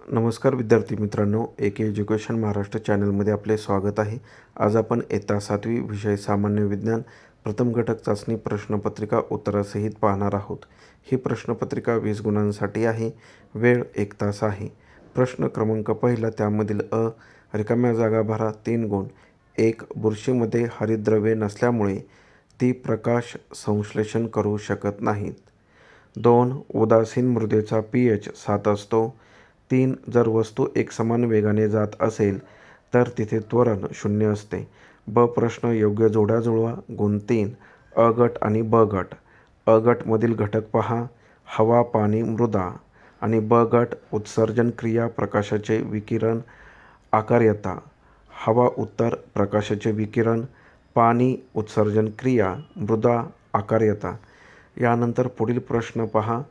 नमस्कार विद्यार्थी मित्रांनो, AK एज्युकेशन महाराष्ट्र चॅनलमध्ये आपले स्वागत आहे. आज आपण इयत्ता 7वी विषय सामान्य विज्ञान प्रथम घटक चाचणी प्रश्नपत्रिका उत्तरासहित पाहणार आहोत. ही प्रश्नपत्रिका 20 गुणांसाठी आहे. वेळ 1 तास आहे. प्रश्न क्रमांक पहिला, त्यामधील अ. रिकाम्या जागा भरा. 3 गुण. 1. बुरशीमध्ये हरितद्रव्ये नसल्यामुळे ती प्रकाश संश्लेषण करू शकत नाहीत. 2. उदासीन मृदेचा pH 7 असतो. 3. जर वस्तू एकसमान वेगाने जात असेल तर तिथे त्वरण 0 असते. ब. प्रश्न योग्य जोड्या जुळवा. गुण 3. अ गट आणि ब गट. अ गटमधील घटक पहा. हवा, पाणी, मृदा. आणि ब गट उत्सर्जन क्रिया, प्रकाशाचे विकिरण, आकार्यता. हवा उत्तर, प्रकाशाचे विकिरण. पाणी उत्सर्जन क्रिया, मृदा आकार्यता. यानंतर पुढील प्रश्न पहा.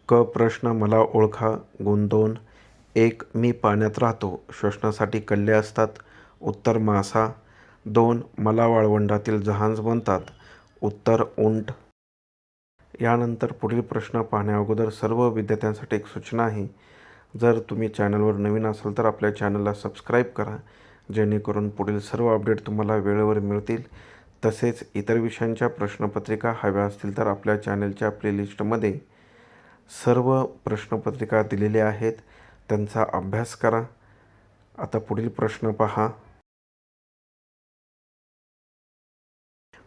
क. प्रश्न मला ओळखा. गुण 2. 1. मी पाण्यात राहतो. श्वसनासाठी कल्ले असतात. उत्तर मासा. 2. मला वाळवंटातील जहाज म्हणतात. उत्तर उंट. यानंतर पुढील प्रश्न पाहण्या अगोदर सर्व विद्यार्थ्यांसाठी एक सूचना आहे. जर तुम्ही चॅनलवर नवीन असाल तर आपल्या चॅनलला सबस्क्राईब करा, जेणेकरून पुढील सर्व अपडेट तुम्हाला वेळेवर मिळतील. तसेच इतर विषयांच्या प्रश्नपत्रिका हव्या असतील तर आपल्या चॅनलच्या प्लेलिस्टमध्ये सर्व प्रश्नपत्रिका दिलेल्या आहेत, त्यांचा अभ्यास करा. आता पुढील प्रश्न पहा.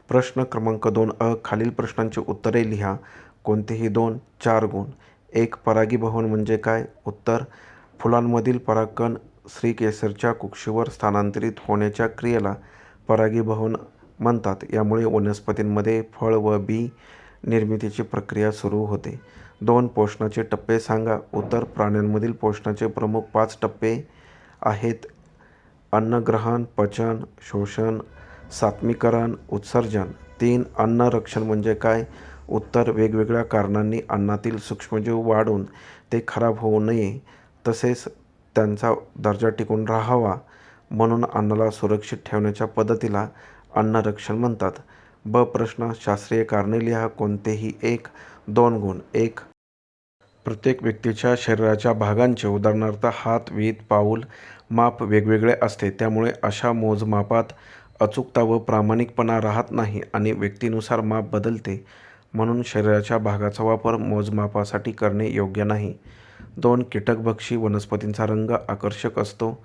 प्रश्न क्रमांक 2 अ. खालील प्रश्नांची उत्तरे लिहा. कोणतेही 2. 4 गुण. 1. परागीभवन म्हणजे काय? उत्तर फुलांमधील परागकण स्त्रीकेसरच्या कुक्षीवर स्थानांतरित होण्याच्या क्रियेला परागीभवन म्हणतात. यामुळे वनस्पतींमध्ये फळ व बी निर्मितीची प्रक्रिया सुरू होते. 2. पोषणाचे टप्पे सांगा. उत्तर प्राण्यांमधील पोषणाचे प्रमुख 5 टप्पे आहेत. अन्नग्रहण, पचन, शोषण, सात्मीकरण, उत्सर्जन. 3. अन्न रक्षण म्हणजे काय? उत्तर वेगवेगळ्या कारणांनी अन्नातील सूक्ष्मजीव वाढून ते खराब होऊ नये तसेच त्यांचा दर्जा टिकून राहावा म्हणून अन्नाला सुरक्षित ठेवण्याच्या पद्धतीला अन्नरक्षण म्हणतात. ब. प्रश्न शास्त्रीय कारणे लिहा. कोणतेही 1. 2 गुण. 1. प्रत्येक व्यक्तीच्या शरीराच्या भागांचे उदाहरणार्थ हात, वीत, पाऊल माप वेगवेगळे असते. त्यामुळे अशा मोजमापात अचूकता व प्रामाणिकपणा राहत नाही आणि व्यक्तीनुसार माप बदलते. म्हणून शरीराच्या भागाचा वापर मोजमापासाठी करणे योग्य नाही. 2. कीटकभक्षी वनस्पतींचा रंग आकर्षक असतो.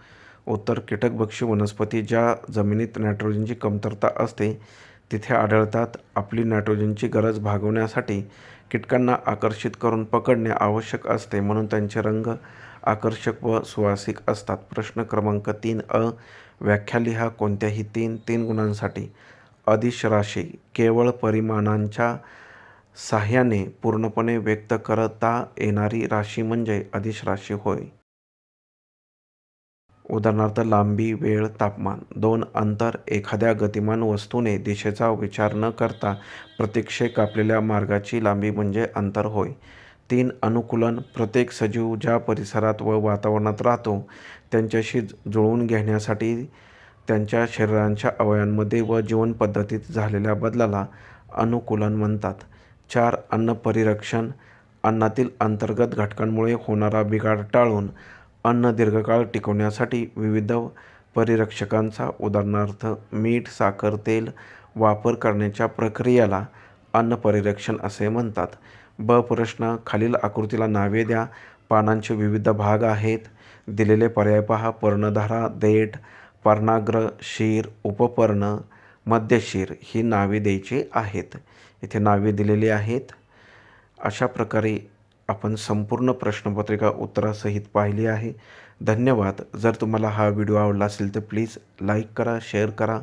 उत्तर कीटकभक्षी वनस्पती ज्या जमिनीत नायट्रोजनची कमतरता असते तिथे आढळतात. आपली नायट्रोजनची गरज भागवण्यासाठी कीटकांना आकर्षित करून पकडणे आवश्यक असते, म्हणून त्यांचे रंग आकर्षक व सुवासिक असतात. प्रश्न क्रमांक 3 अ. व्याख्या लिहा. कोणत्याही 3 गुणांसाठी. अदिश राशी केवळ परिमाणांच्या साहाय्याने पूर्णपणे व्यक्त करता येणारी राशी म्हणजे अदिश राशी होय. उदाहरणार्थ लांबी, वेळ, तापमान. 2. अंतर एखाद्या गतिमान वस्तूने दिशेचा विचार न करता प्रत्यक्ष कापलेल्या मार्गाची लांबी म्हणजे अंतर होय. 3. अनुकूलन प्रत्येक सजीव ज्या परिसरात व वातावरणात राहतो त्यांच्याशी जुळवून घेण्यासाठी त्यांच्या शरीराच्या अवयवांमध्ये व जीवनपद्धतीत झालेल्या बदलाला अनुकूलन म्हणतात. 4. अन्न परिरक्षण अन्नातील अंतर्गत घटकांमुळे होणारा बिघाड टाळून अन्न दीर्घकाळ टिकवण्यासाठी विविध परिरक्षकांचा उदाहरणार्थ मीठ, साखर, तेल वापर करण्याच्या प्रक्रियेला अन्न परिरक्षण असे म्हणतात. ब. प्रश्न खालील आकृतीला नावे द्या. पानांचे विविध भाग आहेत. दिलेले पर्याय पहा. पर्णधारा, देठ, पर्णाग्र, शीर, उपपर्ण, मध्यशीर ही नावे द्यायची आहेत. इथे नावे दिलेली आहेत. अशा प्रकारे आपण संपूर्ण प्रश्नपत्रिका उत्तरासहित पाहिली आहे. धन्यवाद. जर तुम्हाला हा व्हिडिओ आवडला असेल तर प्लीज लाईक करा, शेअर करा.